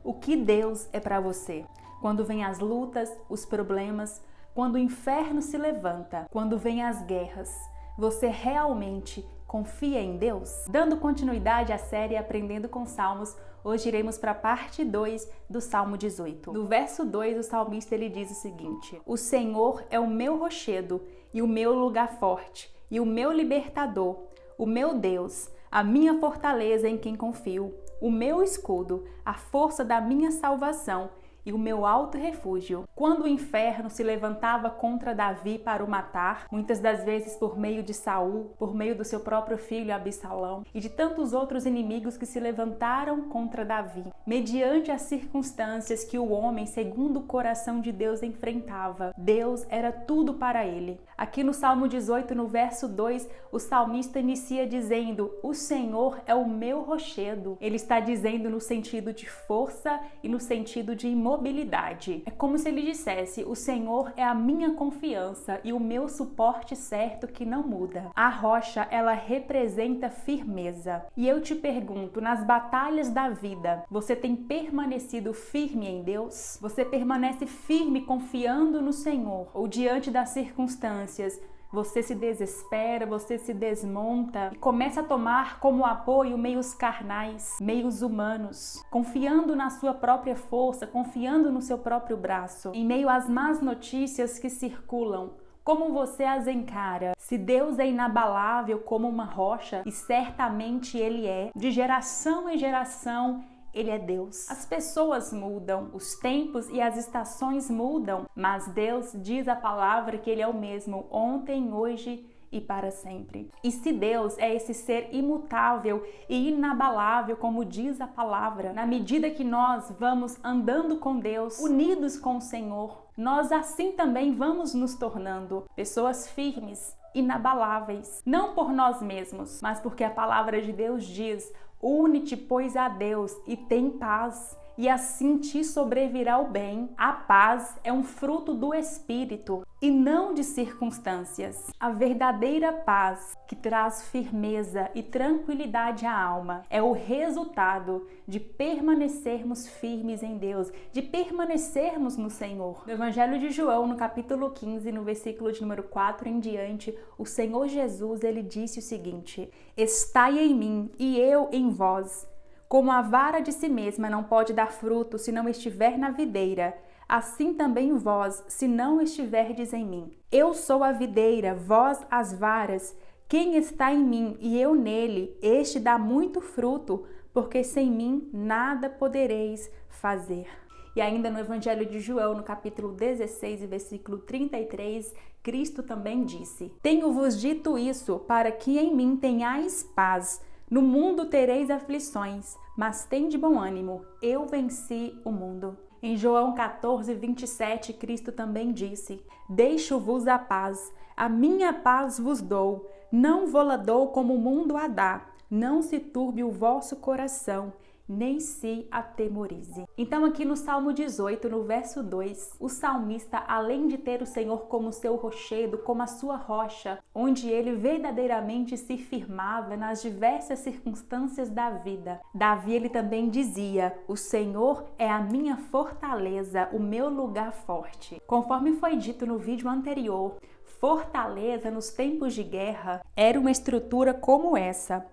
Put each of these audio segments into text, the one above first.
o que Deus é para você. Quando vem as lutas, os problemas, quando o inferno se levanta, quando vem as guerras, você realmente confia em Deus? Dando continuidade à série Aprendendo com Salmos, hoje iremos para a parte 2 do Salmo 18. No verso 2, o salmista ele diz o seguinte: O Senhor é o meu rochedo e o meu lugar forte, e o meu libertador, o meu Deus, a minha fortaleza em quem confio, o meu escudo, a força da minha salvação e o meu alto refúgio. Quando o inferno se levantava contra Davi para o matar, muitas das vezes por meio de Saul, por meio do seu próprio filho Absalão e de tantos outros inimigos que se levantaram contra Davi, mediante as circunstâncias que o homem, segundo o coração de Deus, enfrentava, Deus era tudo para ele. Aqui no Salmo 18, no verso 2, o salmista inicia dizendo: O Senhor é o meu rochedo. Ele está dizendo no sentido de força e no sentido de imobilidade. É como se ele dissesse: o Senhor é a minha confiança e o meu suporte certo que não muda. A rocha, ela representa firmeza. E eu te pergunto, nas batalhas da vida, você tem permanecido firme em Deus? Você permanece firme confiando no Senhor? Ou diante das circunstâncias, você se desespera, você se desmonta e começa a tomar como apoio meios carnais, meios humanos, confiando na sua própria força, confiando no seu próprio braço, em meio às más notícias que circulam? Como você as encara? Se Deus é inabalável como uma rocha, e certamente Ele é, de geração em geração, Ele é Deus. As pessoas mudam, os tempos e as estações mudam, mas Deus diz a palavra que Ele é o mesmo ontem, hoje e para sempre. E se Deus é esse ser imutável e inabalável, como diz a palavra, na medida que nós vamos andando com Deus, unidos com o Senhor, nós assim também vamos nos tornando pessoas firmes, inabaláveis, não por nós mesmos, mas porque a palavra de Deus diz: une-te, pois, a Deus e tem paz, e assim te sobrevirá o bem. A paz é um fruto do Espírito e não de circunstâncias. A verdadeira paz, que traz firmeza e tranquilidade à alma, é o resultado de permanecermos firmes em Deus, de permanecermos no Senhor. No Evangelho de João, no capítulo 15, no versículo de número 4 em diante, o Senhor Jesus, ele disse o seguinte: Estai em mim e eu em vós. Como a vara de si mesma não pode dar fruto se não estiver na videira, assim também vós, se não estiverdes em mim. Eu sou a videira, vós as varas. Quem está em mim e eu nele, este dá muito fruto, porque sem mim nada podereis fazer. E ainda no Evangelho de João, no capítulo 16 e versículo 33, Cristo também disse: Tenho-vos dito isso para que em mim tenhais paz. No mundo tereis aflições, mas tende bom ânimo, eu venci o mundo. Em João 14, 27, Cristo também disse: Deixo-vos a paz, a minha paz vos dou, não vô-la dou como o mundo a dá, não se turbe o vosso coração, nem se atemorize. Então aqui no Salmo 18, no verso 2, o salmista, além de ter o Senhor como seu rochedo, como a sua rocha, onde ele verdadeiramente se firmava nas diversas circunstâncias da vida, Davi ele também dizia: o Senhor é a minha fortaleza, o meu lugar forte. Conforme foi dito no vídeo anterior, fortaleza nos tempos de guerra era uma estrutura como essa,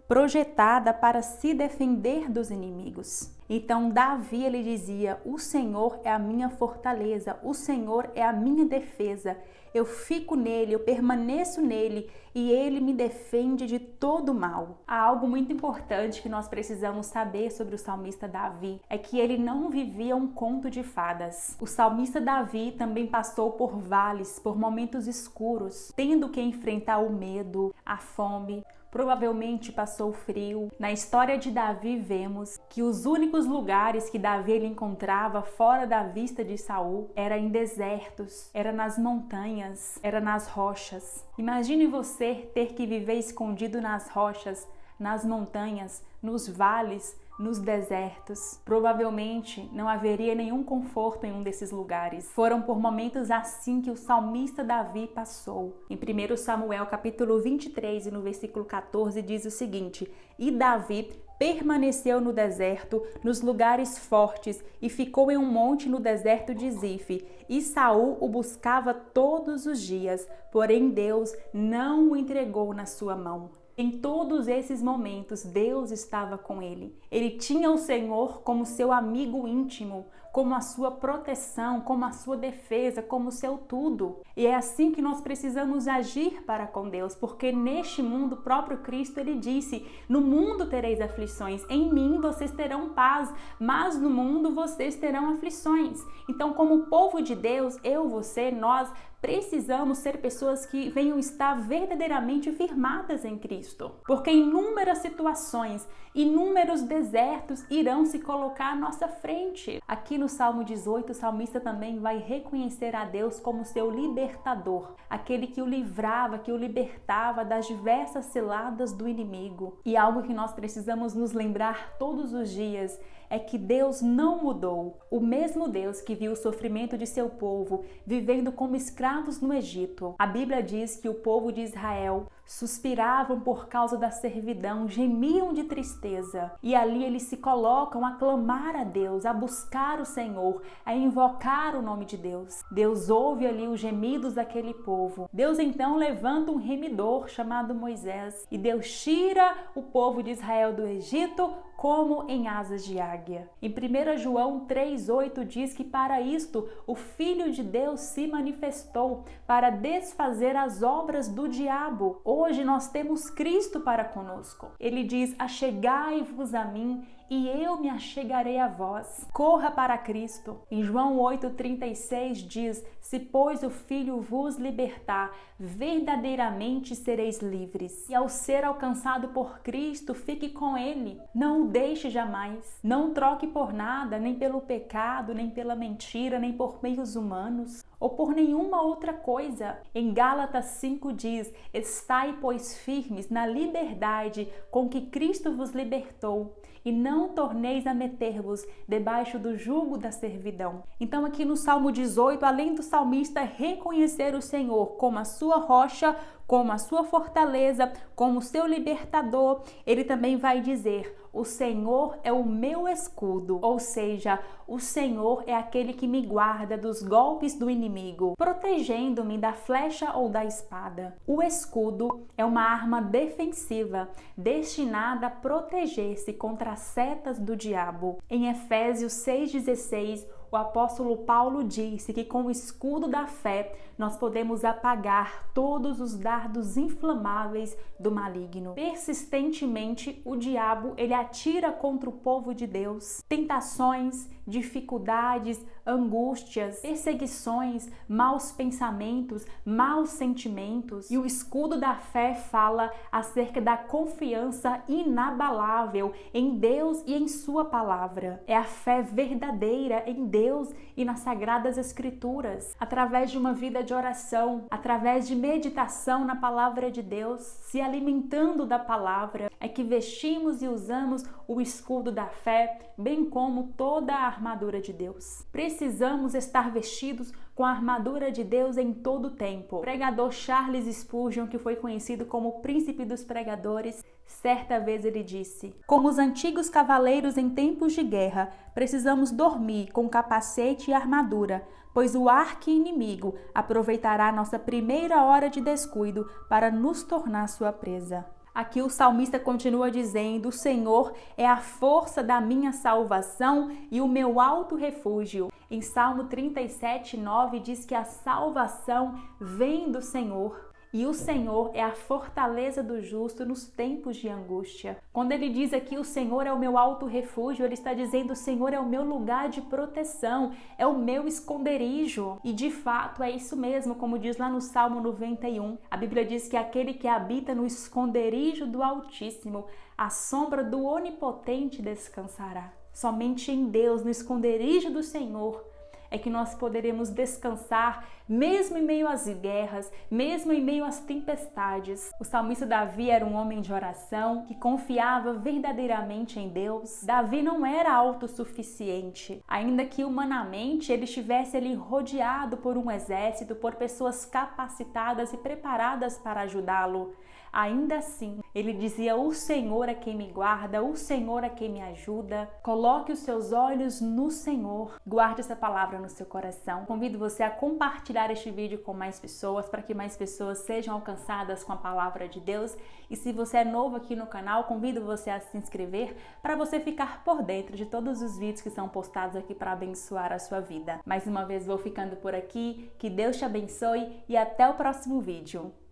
projetada para se defender dos inimigos. Então Davi ele dizia: o Senhor é a minha fortaleza, o Senhor é a minha defesa. Eu fico nele, eu permaneço nele e ele me defende de todo mal. Há algo muito importante que nós precisamos saber sobre o salmista Davi, é que ele não vivia um conto de fadas. O salmista Davi também passou por vales, por momentos escuros, tendo que enfrentar o medo, a fome, provavelmente passou frio. Na história de Davi vemos que os únicos lugares que Davi ele encontrava fora da vista de Saul era em desertos, era nas montanhas, era nas rochas. Imagine você ter que viver escondido nas rochas, nas montanhas, nos vales, nos desertos. Provavelmente não haveria nenhum conforto em um desses lugares. Foram por momentos assim que o salmista Davi passou. Em 1 Samuel capítulo 23 e no versículo 14 diz o seguinte: E Davi permaneceu no deserto, nos lugares fortes, e ficou em um monte no deserto de Zif. E Saul o buscava todos os dias, porém Deus não o entregou na sua mão. Em todos esses momentos, Deus estava com ele. Ele tinha o Senhor como seu amigo íntimo, como a sua proteção, como a sua defesa, como o seu tudo. E é assim que nós precisamos agir para com Deus, porque neste mundo, o próprio Cristo, ele disse: no mundo tereis aflições, em mim vocês terão paz, mas no mundo vocês terão aflições. Então, como povo de Deus, eu, você, nós precisamos ser pessoas que venham estar verdadeiramente firmadas em Cristo, porque inúmeras situações, inúmeros desertos irão se colocar à nossa frente. Aqui no Salmo 18, o salmista também vai reconhecer a Deus como seu libertador, aquele que o livrava, que o libertava das diversas ciladas do inimigo. E algo que nós precisamos nos lembrar todos os dias é que Deus não mudou. O mesmo Deus que viu o sofrimento de seu povo vivendo como escravos no Egito. A Bíblia diz que o povo de Israel suspiravam por causa da servidão, gemiam de tristeza. E ali eles se colocam a clamar a Deus, a buscar o Senhor, a invocar o nome de Deus. Deus ouve ali os gemidos daquele povo. Deus então levanta um remidor chamado Moisés e Deus tira o povo de Israel do Egito como em asas de águia. Em 1 João 3,8 diz que para isto o Filho de Deus se manifestou, para desfazer as obras do diabo. Hoje nós temos Cristo para conosco. Ele diz: achegai-vos a mim e eu me achegarei a vós. Corra para Cristo. Em João 8,36 diz: se pois o Filho vos libertar, verdadeiramente sereis livres. E ao ser alcançado por Cristo, fique com Ele. Não o deixe jamais. Não troque por nada, nem pelo pecado, nem pela mentira, nem por meios humanos, ou por nenhuma outra coisa. Em Gálatas 5 diz: estai, pois, firmes na liberdade com que Cristo vos libertou, e não torneis a meter-vos debaixo do jugo da servidão. Então aqui no Salmo 18, além do salmista reconhecer o Senhor como a sua rocha, como a sua fortaleza, como o seu libertador, ele também vai dizer: o Senhor é o meu escudo, ou seja, o Senhor é aquele que me guarda dos golpes do inimigo, protegendo-me da flecha ou da espada. O escudo é uma arma defensiva, destinada a proteger-se contra as setas do diabo. Em Efésios 6,16, o apóstolo Paulo disse que com o escudo da fé nós podemos apagar todos os dardos inflamáveis do maligno. Persistentemente, o diabo ele atira contra o povo de Deus tentações, dificuldades, angústias, perseguições, maus pensamentos, maus sentimentos. E o escudo da fé fala acerca da confiança inabalável em Deus e em sua palavra. É a fé verdadeira em Deus e nas Sagradas Escrituras. Através de uma vida de oração, através de meditação na palavra de Deus, se alimentando da palavra, é que vestimos e usamos o escudo da fé, bem como toda a armadura de Deus. Precisamos estar vestidos com a armadura de Deus em todo o tempo. O pregador Charles Spurgeon, que foi conhecido como o príncipe dos pregadores, certa vez ele disse: como os antigos cavaleiros em tempos de guerra, precisamos dormir com capacete e armadura, pois o arqui-inimigo aproveitará nossa primeira hora de descuido para nos tornar sua presa. Aqui o salmista continua dizendo: o Senhor é a força da minha salvação e o meu alto refúgio. Em Salmo 37:9 diz que a salvação vem do Senhor. E o Senhor é a fortaleza do justo nos tempos de angústia. Quando ele diz aqui: o Senhor é o meu alto refúgio, ele está dizendo: o Senhor é o meu lugar de proteção, é o meu esconderijo. E de fato é isso mesmo, como diz lá no Salmo 91. A Bíblia diz que aquele que habita no esconderijo do Altíssimo, à sombra do Onipotente descansará. Somente em Deus, no esconderijo do Senhor, é que nós poderemos descansar mesmo em meio às guerras, mesmo em meio às tempestades. O salmista Davi era um homem de oração que confiava verdadeiramente em Deus. Davi não era autossuficiente, ainda que humanamente ele estivesse ali rodeado por um exército, por pessoas capacitadas e preparadas para ajudá-lo. Ainda assim, ele dizia: o Senhor é quem me guarda, o Senhor é quem me ajuda. Coloque os seus olhos no Senhor. Guarde essa palavra no seu coração. Convido você a compartilhar este vídeo com mais pessoas, para que mais pessoas sejam alcançadas com a palavra de Deus. E se você é novo aqui no canal, convido você a se inscrever para você ficar por dentro de todos os vídeos que são postados aqui para abençoar a sua vida. Mais uma vez vou ficando por aqui. Que Deus te abençoe e até o próximo vídeo.